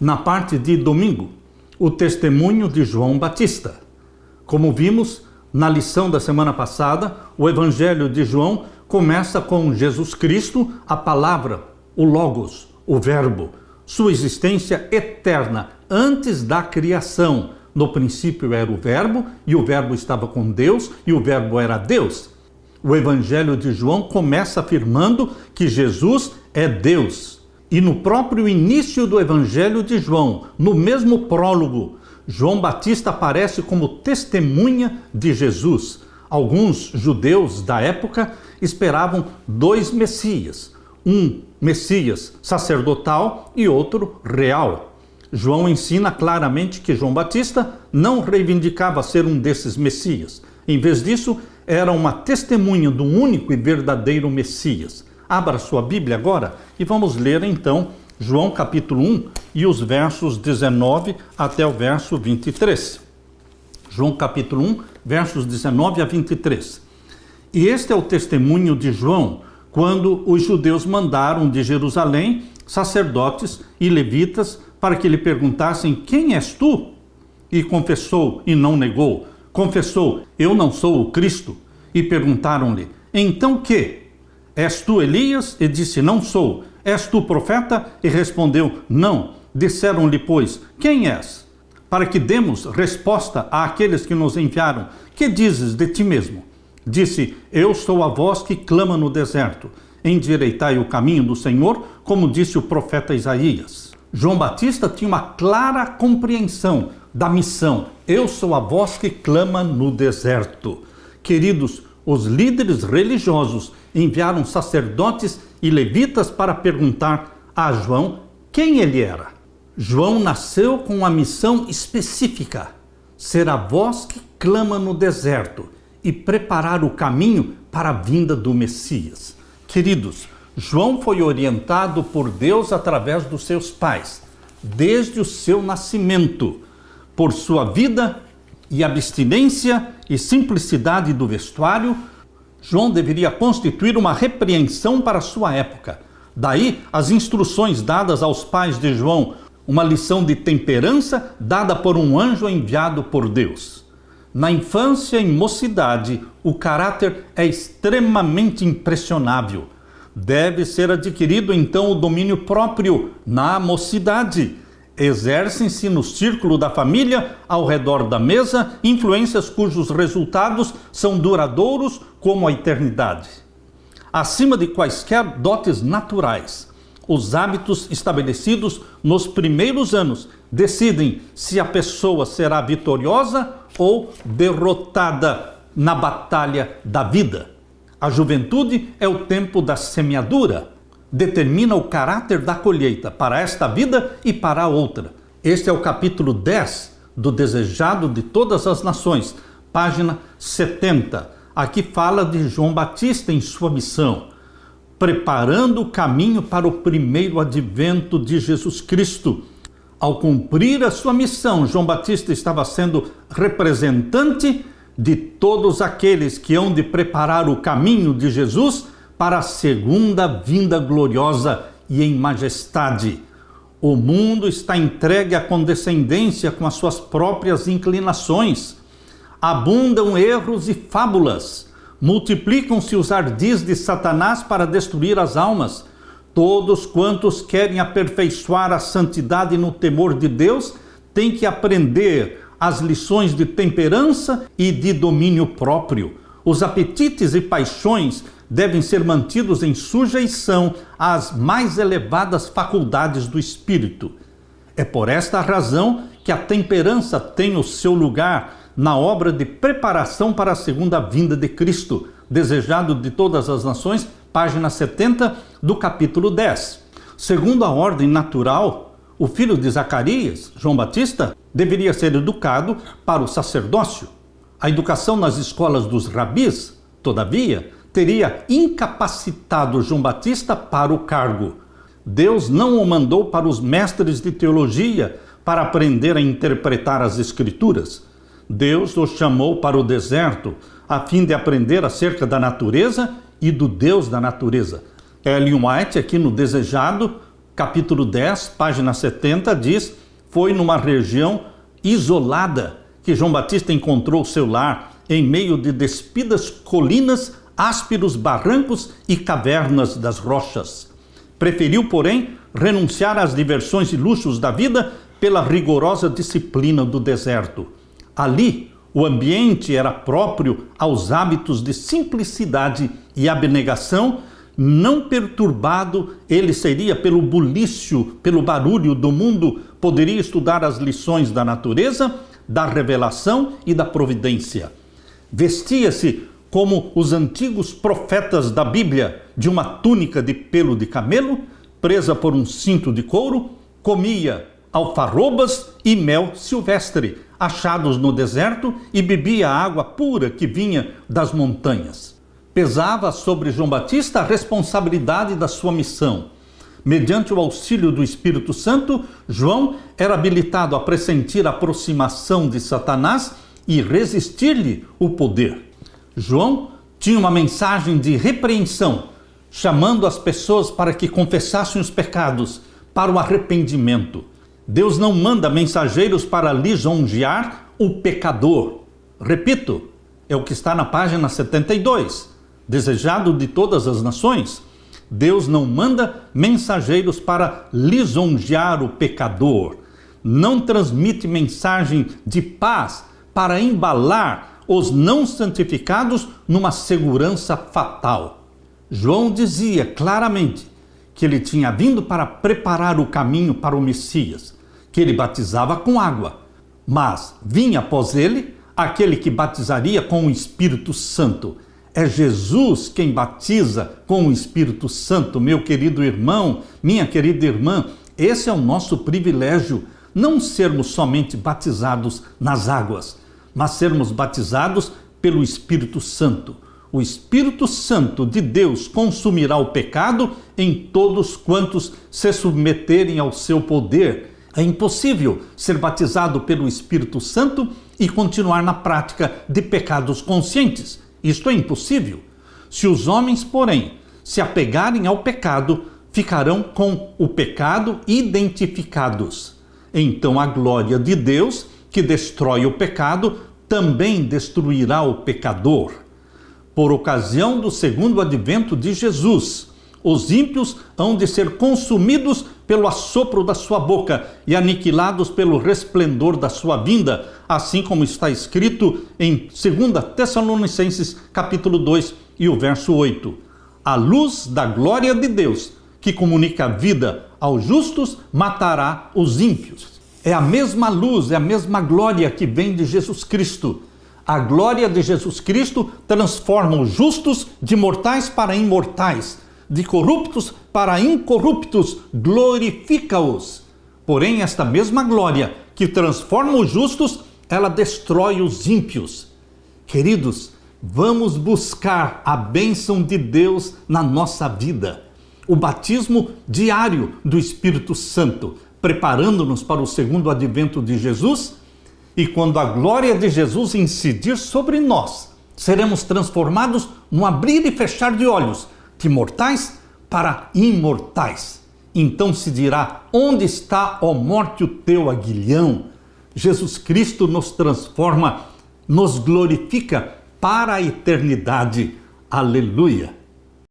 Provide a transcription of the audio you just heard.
na parte de domingo, o testemunho de João Batista. Como vimos na lição da semana passada, o Evangelho de João começa com Jesus Cristo, a palavra, o Logos, o Verbo, sua existência eterna antes da criação. No princípio era o Verbo, e o Verbo estava com Deus, e o Verbo era Deus. O Evangelho de João começa afirmando que Jesus é Deus. E no próprio início do Evangelho de João, no mesmo prólogo, João Batista aparece como testemunha de Jesus. Alguns judeus da época esperavam dois Messias, um Messias sacerdotal e outro real. João ensina claramente que João Batista não reivindicava ser um desses Messias. Em vez disso, era uma testemunha do único e verdadeiro Messias. Abra sua Bíblia agora e vamos ler então João capítulo 1 e os versos 19 até o verso 23. João capítulo 1, versos 19 a 23. E este é o testemunho de João, quando os judeus mandaram de Jerusalém sacerdotes e levitas para que lhe perguntassem: quem és tu? E confessou e não negou. Confessou: eu não sou o Cristo. E perguntaram-lhe: então que? És tu Elias? E disse: não sou. És tu profeta? E respondeu: não. Disseram-lhe, pois: quem és? Para que demos resposta àqueles que nos enviaram. Que dizes de ti mesmo? Disse: eu sou a voz que clama no deserto. Endireitai o caminho do Senhor, como disse o profeta Isaías. João Batista tinha uma clara compreensão da missão. Eu sou a voz que clama no deserto. Queridos, os líderes religiosos enviaram sacerdotes e levitas para perguntar a João quem ele era. João nasceu com uma missão específica: ser a voz que clama no deserto e preparar o caminho para a vinda do Messias. Queridos, João foi orientado por Deus através dos seus pais, desde o seu nascimento. Por sua vida e abstinência e simplicidade do vestuário, João deveria constituir uma repreensão para sua época. Daí as instruções dadas aos pais de João, uma lição de temperança dada por um anjo enviado por Deus. Na infância e mocidade, o caráter é extremamente impressionável. Deve ser adquirido então o domínio próprio na mocidade. Exercem-se no círculo da família, ao redor da mesa, influências cujos resultados são duradouros como a eternidade. Acima de quaisquer dotes naturais, os hábitos estabelecidos nos primeiros anos decidem se a pessoa será vitoriosa ou derrotada na batalha da vida. A juventude é o tempo da semeadura. Determina o caráter da colheita para esta vida e para a outra. Este é o capítulo 10 do Desejado de Todas as Nações, página 70. Aqui fala de João Batista em sua missão, preparando o caminho para o primeiro advento de Jesus Cristo. Ao cumprir a sua missão, João Batista estava sendo representante de todos aqueles que hão de preparar o caminho de Jesus para a segunda vinda gloriosa e em majestade. O mundo está entregue à condescendência com as suas próprias inclinações. Abundam erros e fábulas. Multiplicam-se os ardis de Satanás para destruir as almas. Todos quantos querem aperfeiçoar a santidade no temor de Deus têm que aprender as lições de temperança e de domínio próprio. Os apetites e paixões devem ser mantidos em sujeição às mais elevadas faculdades do espírito. É por esta razão que a temperança tem o seu lugar na obra de preparação para a segunda vinda de Cristo, Desejado de Todas as Nações, página 70 do capítulo 10. Segundo a ordem natural, o filho de Zacarias, João Batista, deveria ser educado para o sacerdócio. A educação nas escolas dos rabis, todavia, teria incapacitado João Batista para o cargo. Deus não o mandou para os mestres de teologia para aprender a interpretar as Escrituras. Deus o chamou para o deserto a fim de aprender acerca da natureza e do Deus da natureza. Ellen White, aqui no Desejado, capítulo 10, página 70, diz: foi numa região isolada que João Batista encontrou seu lar, em meio de despidas colinas, ásperos barrancos e cavernas das rochas. Preferiu, porém, renunciar às diversões e luxos da vida pela rigorosa disciplina do deserto. Ali, o ambiente era próprio aos hábitos de simplicidade e abnegação. Não perturbado, ele seria pelo bulício, pelo barulho do mundo, poderia estudar as lições da natureza, da revelação e da providência. Vestia-se como os antigos profetas da Bíblia, de uma túnica de pelo de camelo, presa por um cinto de couro, comia alfarrobas e mel silvestre, achados no deserto, e bebia a água pura que vinha das montanhas. Pesava sobre João Batista a responsabilidade da sua missão. Mediante o auxílio do Espírito Santo, João era habilitado a pressentir a aproximação de Satanás e resistir-lhe o poder. João tinha uma mensagem de repreensão, chamando as pessoas para que confessassem os pecados, para o arrependimento. Deus não manda mensageiros para lisonjear o pecador. Repito, é o que está na página 72. Desejado de todas as nações. Deus não manda mensageiros para lisonjear o pecador. Não transmite mensagem de paz para embalar os não santificados numa segurança fatal. João dizia claramente que ele tinha vindo para preparar o caminho para o Messias, que ele batizava com água, mas vinha após ele aquele que batizaria com o Espírito Santo. É Jesus quem batiza com o Espírito Santo, meu querido irmão, minha querida irmã. Esse é o nosso privilégio, não sermos somente batizados nas águas, mas sermos batizados pelo Espírito Santo. O Espírito Santo de Deus consumirá o pecado em todos quantos se submeterem ao seu poder. É impossível ser batizado pelo Espírito Santo e continuar na prática de pecados conscientes. Isto é impossível. Se os homens, porém, se apegarem ao pecado, ficarão com o pecado identificados. Então a glória de Deus, que destrói o pecado, também destruirá o pecador. Por ocasião do segundo advento de Jesus, os ímpios hão de ser consumidos pelo assopro da sua boca e aniquilados pelo resplendor da sua vinda, assim como está escrito em 2 Tessalonicenses capítulo 2 e o verso 8. A luz da glória de Deus, que comunica a vida aos justos, matará os ímpios. É a mesma luz, é a mesma glória que vem de Jesus Cristo. A glória de Jesus Cristo transforma os justos de mortais para imortais, de corruptos para incorruptos, glorifica-os. Porém, esta mesma glória que transforma os justos, ela destrói os ímpios. Queridos, vamos buscar a bênção de Deus na nossa vida. O batismo diário do Espírito Santo, preparando-nos para o segundo advento de Jesus. E quando a glória de Jesus incidir sobre nós, seremos transformados num abrir e fechar de olhos, de mortais para imortais. Então se dirá: onde está, ó morte, o teu aguilhão? Jesus Cristo nos transforma, nos glorifica para a eternidade. Aleluia!